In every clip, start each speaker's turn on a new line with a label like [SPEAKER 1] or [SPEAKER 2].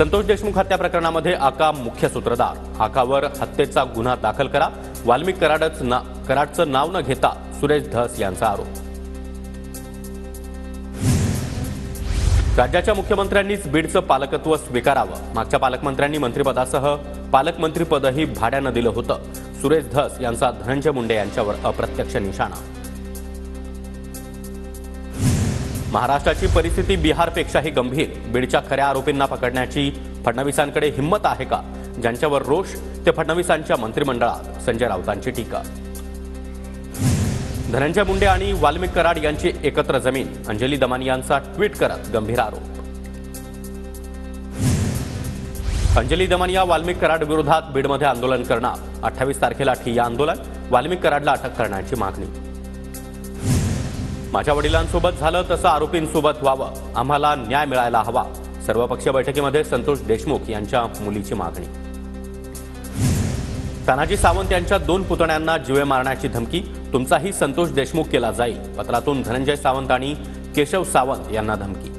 [SPEAKER 1] संतोष देशमुख हत्या प्रकरणामध्ये आका मुख्य सूत्रधार. आकावर हत्येचा गुन्हा दाखल करा. वाल्मिक कराडचं नाव न घेता सुरेश धस यांचा आरोप. राज्याच्या मुख्यमंत्र्यांनीच बीडचं पालकत्व स्वीकारावं. मागच्या पालकमंत्र्यांनी मंत्रिपदासह पालकमंत्रीपदही भाड्यानं दिलं होतं. सुरेश धस यांचा धनंजय मुंडे यांच्यावर अप्रत्यक्ष निशाणा. महाराष्ट्राची परिस्थिती बिहारपेक्षाही गंभीर. बीडच्या खऱ्या आरोपींना पकडण्याची फडणवीसांकडे हिंमत आहे का? ज्यांच्यावर रोष ते फडणवीसांच्या मंत्रिमंडळात. संजय राऊतांची टीका. धनंजय मुंडे आणि वाल्मिक कराड यांची एकत्र जमीन. अंजली दमानियांचा ट्विट करत गंभीर आरोप. अंजली दमानिया वाल्मिक कराड विरोधात बीडमध्ये आंदोलन करणार. 28 तारखेला ठिय्या आंदोलन. वाल्मिक कराडला अटक करण्याची मागणी. माझ्या वडिलांसोबत झालं तसं आरोपींसोबत व्हावं. आम्हाला न्याय मिळायला हवा. सर्वपक्षीय बैठकीमध्ये संतोष देशमुख यांच्या मुलीची मागणी. तानाजी सावंत यांच्या 2 पुतण्यांना जीवे मारण्याची धमकी. तुमचाही संतोष देशमुख केला जाईल. पत्रातून धनंजय सावंत आणि केशव सावंत यांना धमकी.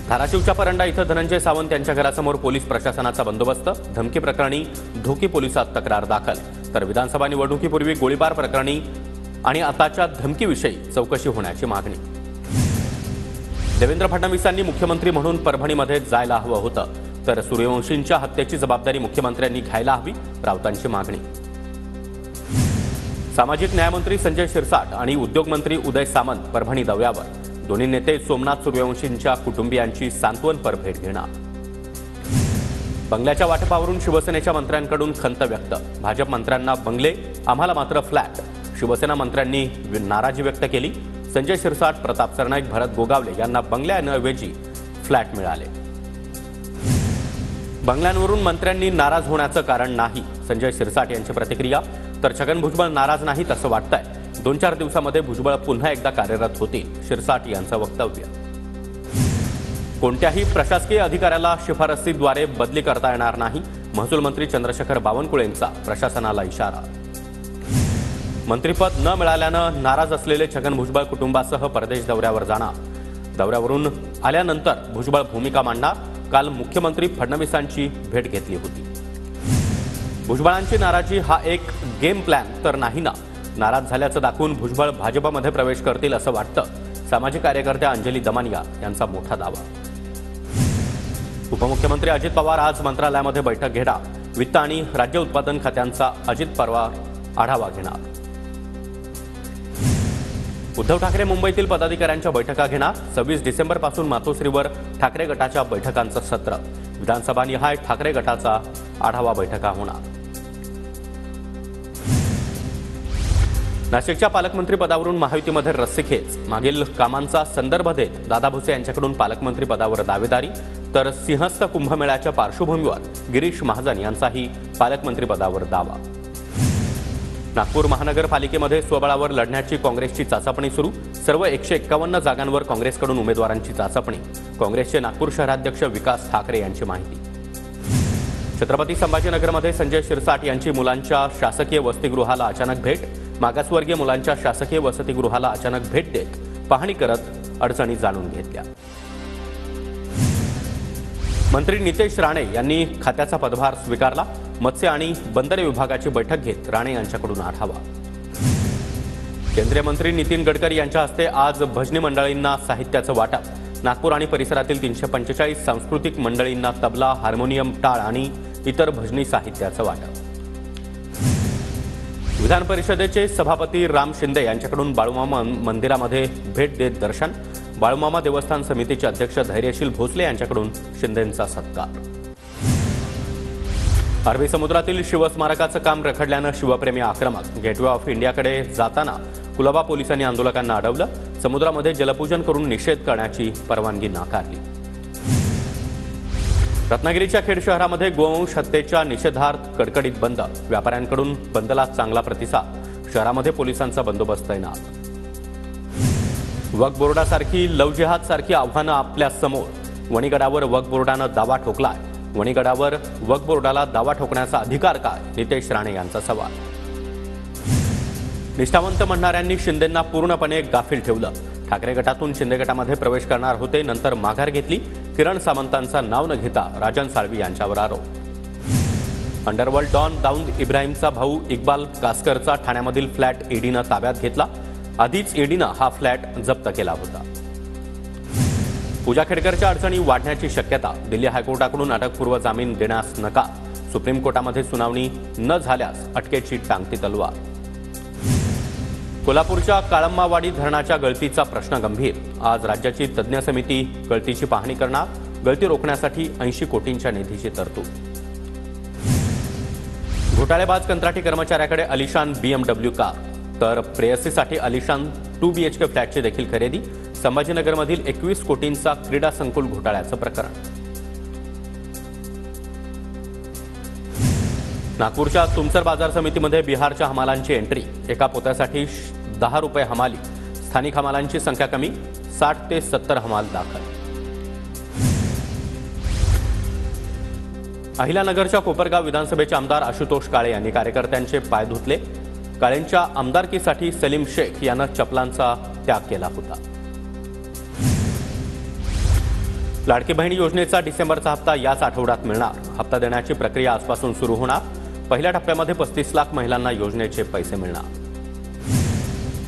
[SPEAKER 1] धाराशिवच्या परंडा इथं धनंजय सावंत यांच्या घरासमोर पोलीस प्रशासनाचा बंदोबस्त. धमकी प्रकरणी ढोकी पोलिसात तक्रार दाखल. तर विधानसभा निवडणुकीपूर्वी गोळीबार प्रकरणी आणि आताच्या धमकीविषयी चौकशी होण्याची मागणी. देवेंद्र फडणवीसांनी मुख्यमंत्री म्हणून परभणीमध्ये जायला हवं होतं. तर सूर्यवंशींच्या हत्येची जबाबदारी मुख्यमंत्र्यांनी घ्यायला हवी. राऊतांची मागणी. सामाजिक न्यायमंत्री संजय शिरसाट आणि उद्योगमंत्री उदय सामंत परभणी दौऱ्यावर. दोन्ही नेते सोमनाथ सूर्यवंशींच्या कुटुंबियांची सांत्वनपर भेट घेणार. बंगल्याच्या वाटपावरून शिवसेनेच्या मंत्र्यांकडून खंत व्यक्त. भाजप मंत्र्यांना बंगले, आम्हाला मात्र फ्लॅट. शिवसेना मंत्र्यांनी नाराजी व्यक्त केली. संजय शिरसाट, प्रताप सरनाईक, भरत गोगावले यांना बंगल्यांऐवजी फ्लॅट मिळाले. बंगल्यांवरून मंत्र्यांनी नाराज होण्याचं कारण नाही. संजय शिरसाट यांची प्रतिक्रिया. तर छगन भुजबळ नाराज नाहीत असं वाटतंय. 2-4 दिवसामध्ये भुजबळ पुन्हा एकदा कार्यरत होतील. शिरसाट यांचं वक्तव्य. कोणत्याही प्रशासकीय अधिकाऱ्याला शिफारसीद्वारे बदली करता येणार नाही. महसूल मंत्री चंद्रशेखर बावनकुळेंचा प्रशासनाला इशारा. मंत्रिपद न मिळाल्यानं नाराज असलेले छगन भुजबळ कुटुंबासह परदेश दौऱ्यावर जाणार. दौऱ्यावरून आल्यानंतर भुजबळ भूमिका मांडणार. काल मुख्यमंत्री फडणवीसांची भेट घेतली होती. भुजबळांची नाराजी हा एक गेम प्लॅन तर नाही ना? नाराज झाल्याचं दाखवून भुजबळ भाजपमध्ये प्रवेश करतील असं वाटतं. सामाजिक कार्यकर्त्या अंजली दमानिया यांचा मोठा दावा. उपमुख्यमंत्री अजित पवार आज मंत्रालयामध्ये बैठक घेणार. वित्त आणि राज्य उत्पादन खात्यांचा अजित पवार आढावा घेणार. उद्धव ठाकरे मुंबईतील पदाधिकाऱ्यांच्या बैठका घेणार. 26 डिसेंबरपासून मातोश्रीवर ठाकरे गटाच्या बैठकांचं सत्र. विधानसभानिहाय ठाकरे गटाचा आढावा बैठका होणार. नाशिकच्या पालकमंत्री पदावरून महायुतीमध्ये रस्सीखेच. मागील कामांचा संदर्भ देत दादा भुसे यांच्याकडून पालकमंत्री पदावर दावेदारी. तर सिंहस्थ कुंभमेळ्याच्या पार्श्वभूमीवर गिरीश महाजन यांचाही पालकमंत्री पदावर दावा. नागपूर महानगरपालिकेमध्ये स्वबळावर लढण्याची काँग्रेसची चाचपणी सुरू. सर्व 151 जागांवर काँग्रेसकडून उमेदवारांची चाचपणी. काँग्रेसचे नागपूर शहराध्यक्ष विकास ठाकरे यांची माहिती. छत्रपती संभाजीनगरमध्ये संजय शिरसाट यांची मुलांच्या शासकीय वसतिगृहाला अचानक भेट. मागासवर्गीय मुलांच्या शासकीय वसतिगृहाला अचानक भेट देत पाहणी करत अडचणी जाणून घेतल्या. मंत्री नितेश राणे यांनी खात्याचा पदभार स्वीकारला. मत्स्य आणि बंदरे विभागाची बैठक घेत राणे यांच्याकडून आढावा. केंद्रीय मंत्री नितीन गडकरी यांच्या हस्ते आज भजनी मंडळींना साहित्याचं वाटप. नागपूर आणि परिसरातील 345 सांस्कृतिक मंडळींना तबला, हार्मोनियम, टाळ आणि इतर भजनी साहित्याचं वाटप. विधान परिषदेचे सभापती राम शिंदे यांच्याकडून बाळूमामा मंदिरामध्ये भेट देत दर्शन. बाळूमामा देवस्थान समितीचे अध्यक्ष धैर्यशील भोसले यांच्याकडून शिंदेंचा सत्कार. अरबी समुद्रातील शिवस्मारकाचं काम रखडल्यानं शिवप्रेमी आक्रमक. गेटवे ऑफ इंडियाकडे जाताना कुलाबा पोलिसांनी आंदोलकांना अडवलं. समुद्रामध्ये जलपूजन करून निषेध करण्याची परवानगी नाकारली. रत्नागिरीच्या खेड शहरामध्ये गोवंश हत्येच्या निषेधार्थ कडकडीत बंद. व्यापाऱ्यांकडून बंदला चांगला प्रतिसाद. शहरामध्ये पोलिसांचा बंदोबस्त तैनात. वक्फ बोर्डासारखी लव्ह जिहाद सारखी आव्हानं आपल्या समोर. वणीगडावर वक्फ बोर्डानं दावा ठोकलाय. वणीगडावर वक्फ बोर्डाला दावा ठोकण्याचा अधिकार काय? नितेश राणे यांचा सवाल. निष्ठावंत म्हणणाऱ्यांनी शिंदेंना पूर्णपणे गाफील ठेवलं. ठाकरे गटातून शिंदे गटामध्ये प्रवेश करणार होते, नंतर माघार घेतली. किरण सामंतांचा नाव न घेता राजन साळवी यांच्यावर आरोप। अंडरवर्ल्ड डॉन दाऊद इब्राहिमचा भाऊ इक्बाल कासकरचा ठाण्यामधील फ्लॅट ईडीनं ताब्यात घेतला। आधीच ईडीनं हा फ्लॅट जप्त केला होता। पूजा खेडकरच्या अडचणी वाढण्याची शक्यता, दिल्ली हायकोर्टाकडून अटकपूर्व जामीन देण्यास नकार, सुप्रीम कोर्टामध्ये सुनावणी न झाल्यास अटकेची टांगती तलवार। कोल्हापूरच्या काळंबावाडी धरणाच्या गळतीचा प्रश्न गंभीर, आज राज्याची तज्ज्ञ समिती गळतीची पाहणी करणार, गळती रोखण्यासाठी 80 कोटींच्या निधीची तरतूद। घोटाळेबाज कंत्राटी कर्मचाऱ्याकडे अलिशान BMW कार, तर प्रेयसीसाठी अलिशान 2 BHK फ्लॅटची देखील खरेदी, संभाजीनगरमधील 21 कोटींचा क्रीडा संकुल घोटाळ्याचं प्रकरण। नागपूरच्या तुमसर बाजार समितीमध्ये बिहारच्या हमालांची एंट्री, एका पोत्यासाठी 10 रुपये हमाली, स्थानिक हमालांची संख्या कमी, 60 ते 70 हमाल दाखल। अहिल्यानगरच्या कोपरगाव विधानसभेचे आमदार आशुतोष काळे यांनी कार्यकर्त्यांचे पाय धुतले। काळेंच्या आमदारकीसाठी सलीम शेख यानं चपलांचा त्याग केला होता। लाडकी बहीण योजनेचा डिसेंबरचा हप्ता याच आठवड्यात मिळणार, हप्ता देण्याची प्रक्रिया आजपासून सुरू होणार। पहिल्या टप्प्यामध्ये 35 लाख महिलांना योजनेचे पैसे मिळणार।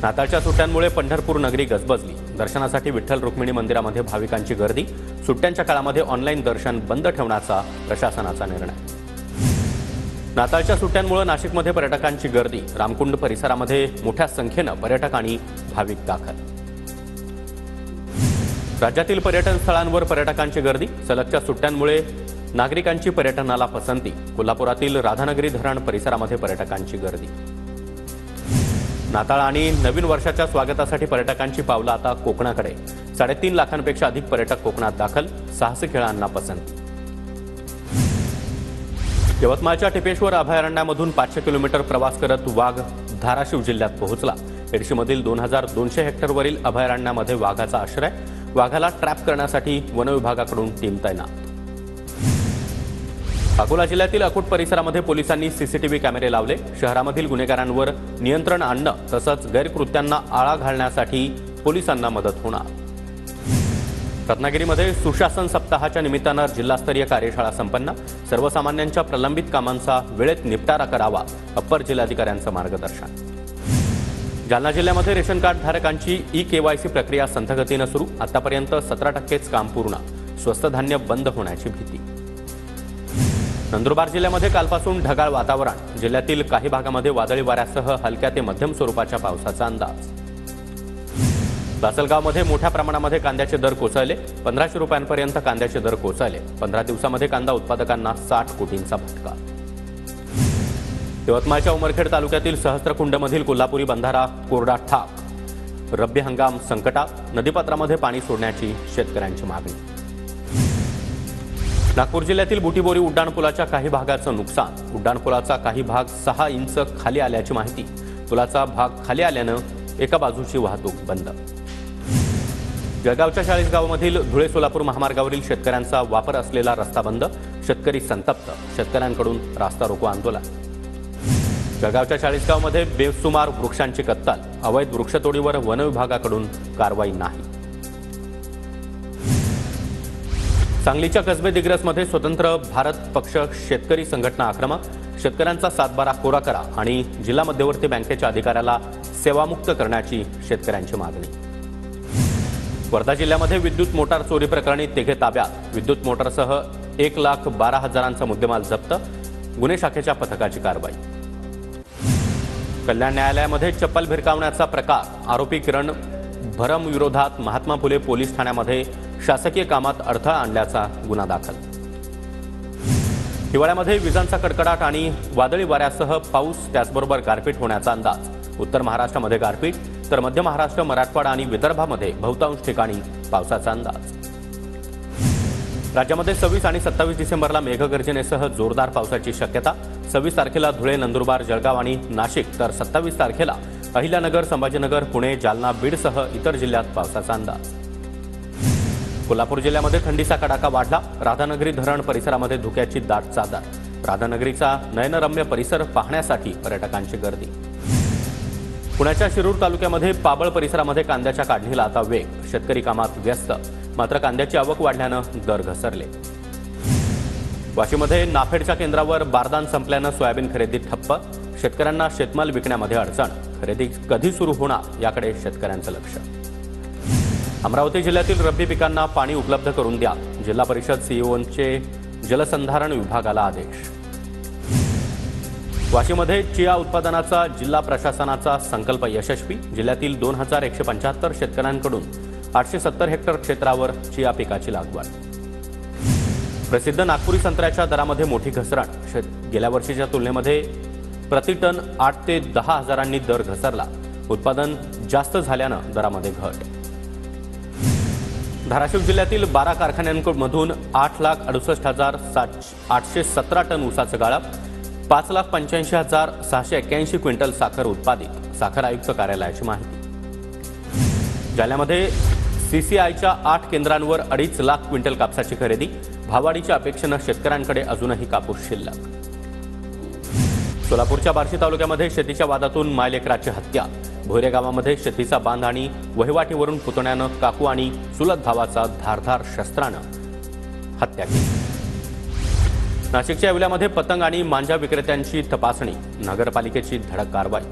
[SPEAKER 1] नाताळच्या सुट्ट्यांमुळे पंढरपूर नगरी गजबजली, दर्शनासाठी विठ्ठल रुक्मिणी मंदिरामध्ये भाविकांची गर्दी, सुट्ट्यांच्या काळामध्ये ऑनलाईन दर्शन बंद ठेवण्याचा प्रशासनाचा निर्णय। नाताळच्या सुट्ट्यांमुळे नाशिकमध्ये पर्यटकांची गर्दी, रामकुंड परिसरामध्ये मोठ्या संख्येनं पर्यटक आणि भाविक दाखल। राज्यातील पर्यटन स्थळांवर पर्यटकांची गर्दी, सलगच्या सुट्ट्यांमुळे नागरिकांची पर्यटनाला पसंती, कोल्हापुरातील राधानगरी धरण परिसरामध्ये पर्यटकांची गर्दी। नाताळ आणि नवीन वर्षाच्या स्वागतासाठी पर्यटकांची पावलं आता कोकणाकडे, 3.5 लाखांपेक्षा अधिक पर्यटक कोकणात दाखल, साहसी खेळांना पसंती। यवतमाळच्या टिपेश्वर अभयारण्यामधून 500 किलोमीटर प्रवास करत वाघ धाराशिव जिल्ह्यात पोहोचला। एडशीमधील 2200 हेक्टरवरील अभयारण्यामध्ये वाघाचा आश्रय, वाघाला ट्रॅप करण्यासाठी वन विभागाकडून टीम तैनात। अकोला जिल्ह्यातील अकोट परिसरामध्ये पोलिसांनी सीसीटीव्ही कॅमेरे लावले, शहरामधील गुन्हेगारांवर नियंत्रण आणणं तसंच गैरकृत्यांना आळा घालण्यासाठी पोलिसांना मदत होणार। रत्नागिरीमध्ये सुशासन सप्ताहाच्या निमित्तानं जिल्हास्तरीय कार्यशाळा संपन्न, सर्वसामान्यांच्या प्रलंबित कामांचा वेळेत निपटारा करावा, अप्पर जिल्हाधिकाऱ्यांचं मार्गदर्शन। जालना जिल्ह्यामध्ये रेशन कार्ड धारकांची ई-KYC प्रक्रिया संथगतीनं सुरू, आतापर्यंत 17%च काम पूर्ण, स्वस्त धान्य बंद होण्याची भीती। नंदुरबार जिल्ह्यामध्ये कालपासून ढगाळ वातावरण, जिल्ह्यातील काही भागामध्ये वादळी वाऱ्यासह हलक्या ते मध्यम स्वरूपाच्या पावसाचा अंदाज। लासलगावमध्ये मोठ्या प्रमाणामध्ये कांद्याचे दर कोसळले, 1500 रुपयांपर्यंत कांद्याचे दर कोसळले, 15 दिवसामध्ये कांदा उत्पादकांना 60 कोटींचा फटका। यवतमाळच्या उमरखेड तालुक्यातील सहस्त्रकुंडमधील कोल्हापुरी बंधारा कोरडा ठाक, रब्बी हंगाम संकटात, नदीपात्रामध्ये पाणी सोडण्याची शेतकऱ्यांची मागणी। नागपूर जिल्ह्यातील बुटीबोरी उड्डाणपुलाच्या काही भागाचं नुकसान, उड्डाणपुलाचा काही भाग 6 इंच खाली आल्याची माहिती, पुलाचा भाग खाली आल्यानं एका बाजूची वाहतूक बंद। जळगावच्या चाळीसगावमधील धुळे सोलापूर महामार्गावरील शेतकऱ्यांचा वापर असलेला रस्ता बंद, शेतकरी संतप्त, शेतकऱ्यांकडून रास्ता रोको आंदोलन। जळगावच्या चाळीसगावमध्ये बेसुमार वृक्षांची कत्तल, अवैध वृक्षतोडीवर वन विभागाकडून कारवाई नाही। सांगलीच्या कसबे दिग्रसमध्ये स्वतंत्र भारत पक्ष शेतकरी संघटना आक्रमक, शेतकऱ्यांचा सातबारा कोरा करा आणि जिल्हा मध्यवर्ती बँकेच्या अधिकाऱ्याला सेवामुक्त करण्याची शेतकऱ्यांची मागणी। वर्धा जिल्ह्यामध्ये विद्युत मोटार चोरी प्रकरणी तिघे ताब्यात, विद्युत मोटारसह 1,12,000चा मुद्देमाल जप्त, गुन्हे शाखेच्या पथकाची कारवाई। कल्याण न्यायालयामध्ये चप्पल भिरकावण्याचा प्रकार, आरोपी किरण भरम विरोधात महात्मा फुले पोलीस ठाण्यामध्ये शासकीय कामात अडथळा आणल्याचा गुन्हा दाखल। हिवाळ्यामध्ये विजांचा कडकडाट आणि वादळी वाऱ्यासह पाऊस, त्याचबरोबर गारपीट होण्याचा अंदाज, उत्तर महाराष्ट्रामध्ये गारपीट तर मध्य महाराष्ट्र, मराठवाडा आणि विदर्भामध्ये बहुतांश ठिकाणी पावसाचा अंदाज। राज्यामध्ये 26 आणि 27 डिसेंबरला मेघगर्जनेसह जोरदार पावसाची शक्यता, 26 तारखेला धुळे, नंदुरबार, जळगाव आणि नाशिक तर 27 तारखेला अहिल्यानगर, संभाजीनगर, पुणे, जालना, बीडसह इतर जिल्ह्यात पावसाचा अंदाज। कोल्हापूर जिल्ह्यामध्ये थंडीचा कडाका वाढला, राधानगरी धरण परिसरामध्ये धुक्याची दाट चादर, राधानगरीचा नयनरम्य परिसर पाहण्यासाठी पर्यटकांची गर्दी। पुण्याच्या शिरूर तालुक्यामध्ये पाबळ परिसरामध्ये कांद्याच्या काढणीला आता वेग, शेतकरी कामात व्यस्त, मात्र कांद्याची आवक वाढल्यानं दर घसरले। वाशीमध्ये नाफेडच्या केंद्रावर बारदान संपल्यानं सोयाबीन खरेदी ठप्प, शेतकऱ्यांना शेतमाल विकण्यामध्ये अडचण, खरेदी कधी सुरू होणार याकडे शेतकऱ्यांचं लक्ष। अमरावती जिल्ह्यातील रब्बी पिकांना पाणी उपलब्ध करून द्या, जिल्हा परिषद सीईओंचे जलसंधारण विभागाला आदेश। वाशीमध्ये चिया उत्पादनाचा जिल्हा प्रशासनाचा संकल्प यशस्वी, जिल्ह्यातील 2175 शेतकऱ्यांकडून 870 हेक्टर क्षेत्रावर चिया पिकाची लागवड। प्रसिद्ध नागपुरी संत्र्याच्या दरामध्ये मोठी घसरण, गेल्या वर्षीच्या तुलनेमध्ये प्रतिटन 8 ते 10 हजारांनी दर घसरला, उत्पादन जास्त झाल्यानं दरामध्ये घट। धाराशिव जिल्ह्यातील 12 कारखान्यांमधून 8,68,817 टन ऊसाचं गाळप, 5,85,681 क्विंटल साखर उत्पादित, साखर आयुक्त कार्यालयाची माहिती। जालन्यामध्ये सीसीआयच्या 8 केंद्रांवर 2.5 लाख क्विंटल कापसाची खरेदी, भाववाढीच्या अपेक्षेनं शेतकऱ्यांकडे अजूनही कापूस शिल्लक। सोलापूरच्या बार्शी तालुक्यामध्ये शेतीच्या वादातून मायलेकराची हत्या, भोयरे गावामध्ये शेतीचा बांध आणि वहिवाटीवरून पुतण्यानं काकू आणि चुलत भावाचा धारधार शस्त्रानं हत्या केली। नाशिकच्या येवल्यामध्ये पतंग आणि मांजा विक्रेत्यांची तपासणी, नगरपालिकेची धडक कारवाई।